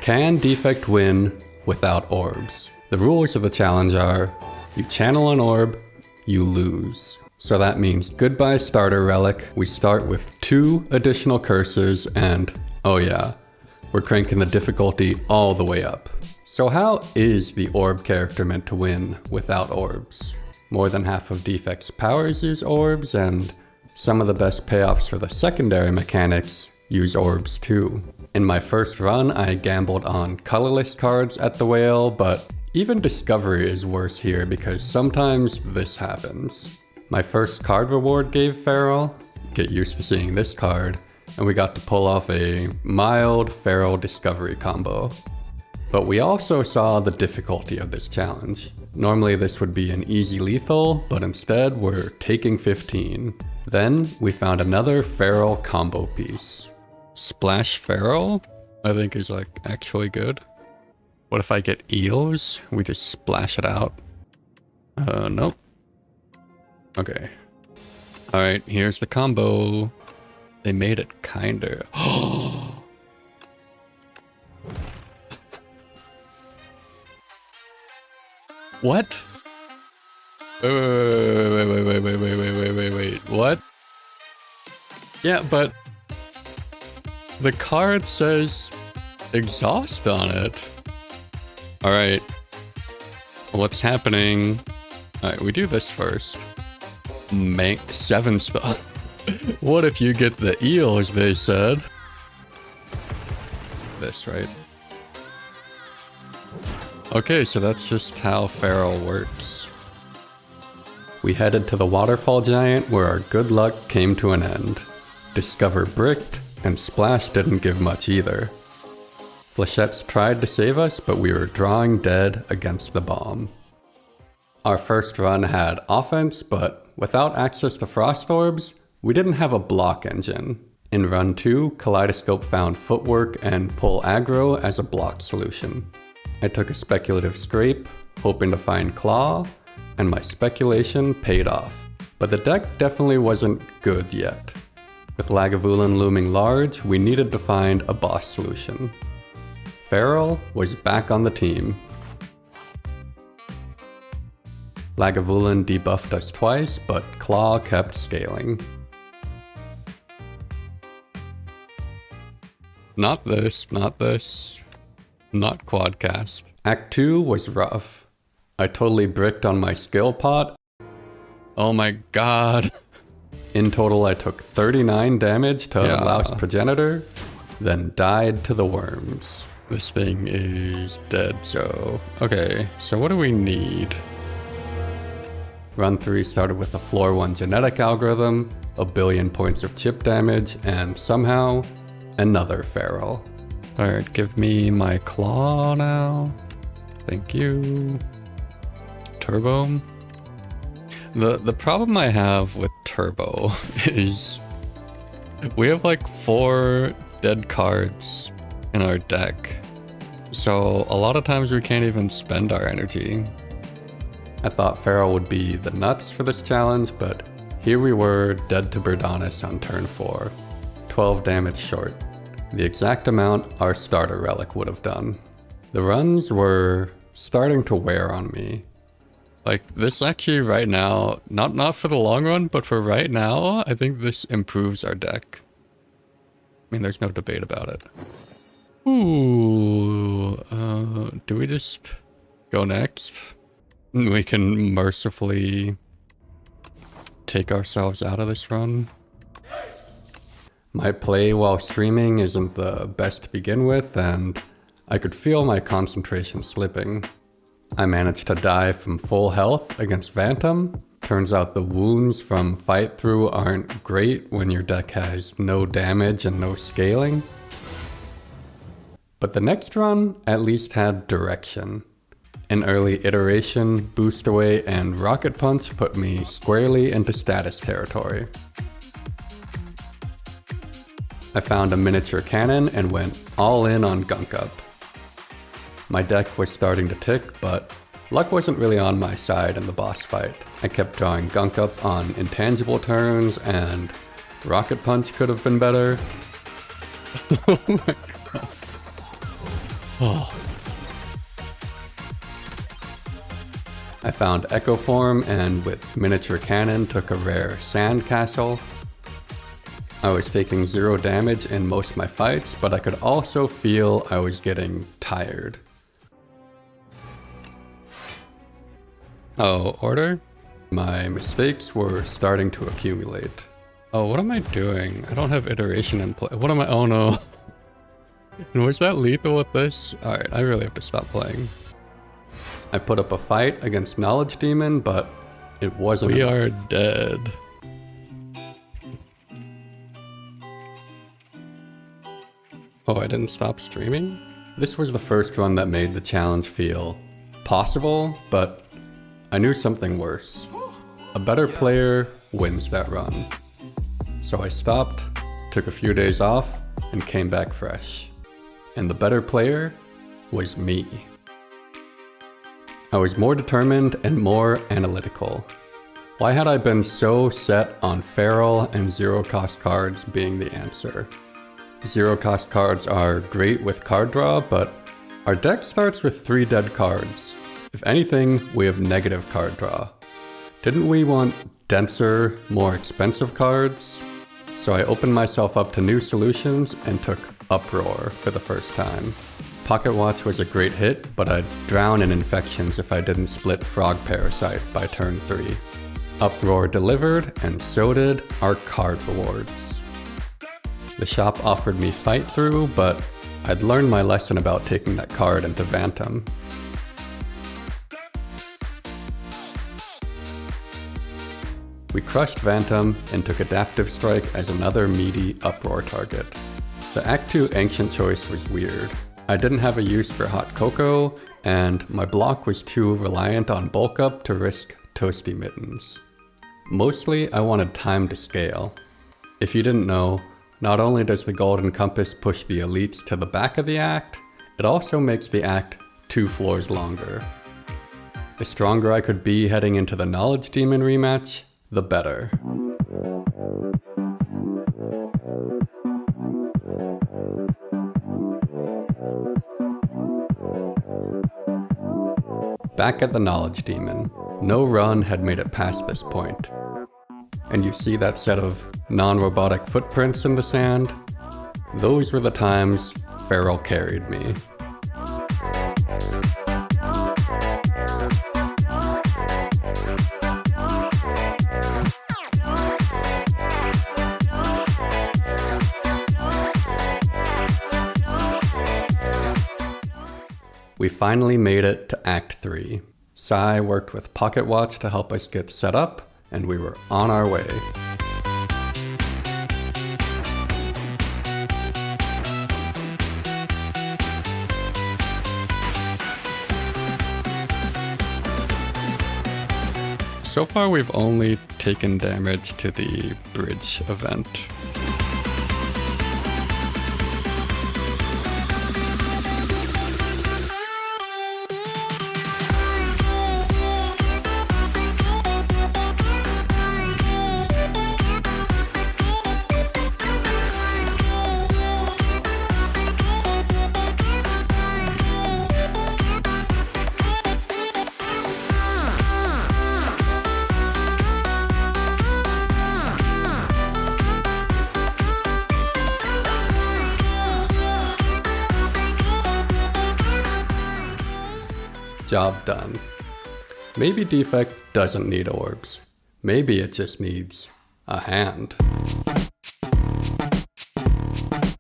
Can Defect win without orbs? The rules of the challenge are, you channel an orb, you lose. So that means goodbye starter relic, we start with 2 additional cursors, and oh yeah, we're cranking the difficulty all the way up. So how is the orb character meant to win without orbs? More than half of Defect's powers use orbs, and some of the best payoffs for the secondary mechanics use orbs too. In my first run, I gambled on colorless cards at the whale, but even discovery is worse here because sometimes this happens. My first card reward gave Feral, get used to seeing this card, and we got to pull off a mild Feral discovery combo. But we also saw the difficulty of this challenge. Normally this would be an easy lethal, but instead we're taking 15. Then we found another Feral combo piece. Splash Feral, I think is like actually good. What if I get eels? We just splash it out. Nope. Okay. Alright, here's the combo. They made it kinder. What? Wait, what? Yeah, but the card says exhaust on it. Alright. What's happening? Alright, we do this first. 7 spell. What if you get the eels, they said? This, right? Okay, so that's just how Feral works. We headed to the waterfall giant where our good luck came to an end. Discover bricked, and Splash didn't give much either. Flechettes tried to save us, but we were drawing dead against the bomb. Our first run had offense, but without access to frost orbs, we didn't have a block engine. In run 2, Kaleidoscope found footwork and pull aggro as a block solution. I took a speculative scrape, hoping to find claw, and my speculation paid off. But the deck definitely wasn't good yet. With Lagavulin looming large, we needed to find a boss solution. Feral was back on the team. Lagavulin debuffed us twice, but Claw kept scaling. Not this, not this. Not quadcast. Act 2 was rough. I totally bricked on my skill pot. Oh my god. In total I took 39 damage to Louse Progenitor, then died to the worms. This thing is dead, so... Okay, so what do we need? Run 3 started with a floor 1 genetic algorithm, a billion points of chip damage, and somehow, another Feral. Alright, give me my claw now. Thank you. Turbo. The problem I have with Turbo is we have like 4 dead cards in our deck. So a lot of times we can't even spend our energy. I thought Feral would be the nuts for this challenge, but here we were dead to Berdanis on turn 4. 12 damage short. The exact amount our starter relic would have done. The runs were starting to wear on me. Like this actually right now, not for the long run, but for right now, I think this improves our deck. I mean, there's no debate about it. Ooh, do we just go next? We can mercifully take ourselves out of this run. My play while streaming isn't the best to begin with, and I could feel my concentration slipping. I managed to die from full health against Phantom. Turns out the wounds from fight through aren't great when your deck has no damage and no scaling. But the next run at least had direction. An early iteration, boost away, and rocket punch put me squarely into status territory. I found a miniature cannon and went all in on Gunk Up. My deck was starting to tick, but luck wasn't really on my side in the boss fight. I kept drawing Gunk Up on intangible turns, and Rocket Punch could have been better. Oh my god. Oh. I found Echo Form and with Miniature Cannon took a rare Sand Castle. I was taking 0 damage in most of my fights, but I could also feel I was getting tired. Oh, order? My mistakes were starting to accumulate. Oh, what am I doing? I don't have iteration in play. What am I? Oh no. Was that lethal with this? Alright, I really have to stop playing. I put up a fight against Knowledge Demon, but it wasn't enough. We are dead. Oh, I didn't stop streaming? This was the first run that made the challenge feel possible, but I knew something worse. A better player wins that run. So I stopped, took a few days off, and came back fresh. And the better player was me. I was more determined and more analytical. Why had I been so set on feral and zero-cost cards being the answer? Zero-cost cards are great with card draw, but our deck starts with 3 dead cards. If anything, we have negative card draw. Didn't we want denser, more expensive cards? So I opened myself up to new solutions and took Uproar for the first time. Pocket Watch was a great hit, but I'd drown in infections if I didn't split Frog Parasite by turn 3. Uproar delivered, and so did our card rewards. The shop offered me Fight Through, but I'd learned my lesson about taking that card into Phantom. We crushed Phantom and took Adaptive Strike as another meaty Uproar target. The Act 2 Ancient choice was weird. I didn't have a use for Hot Cocoa, and my block was too reliant on Bulk Up to risk Toasty Mittens. Mostly, I wanted time to scale. If you didn't know, not only does the Golden Compass push the elites to the back of the act, it also makes the act 2 floors longer. The stronger I could be heading into the Knowledge Demon rematch, the better. Back at the Knowledge Demon, no run had made it past this point. And you see that set of non-robotic footprints in the sand? Those were the times Feral carried me. We finally made it to Act 3. Sai worked with Pocket Watch to help us get set up, and we were on our way. So far we've only taken damage to the bridge event. Job done. Maybe Defect doesn't need orbs. Maybe it just needs a hand.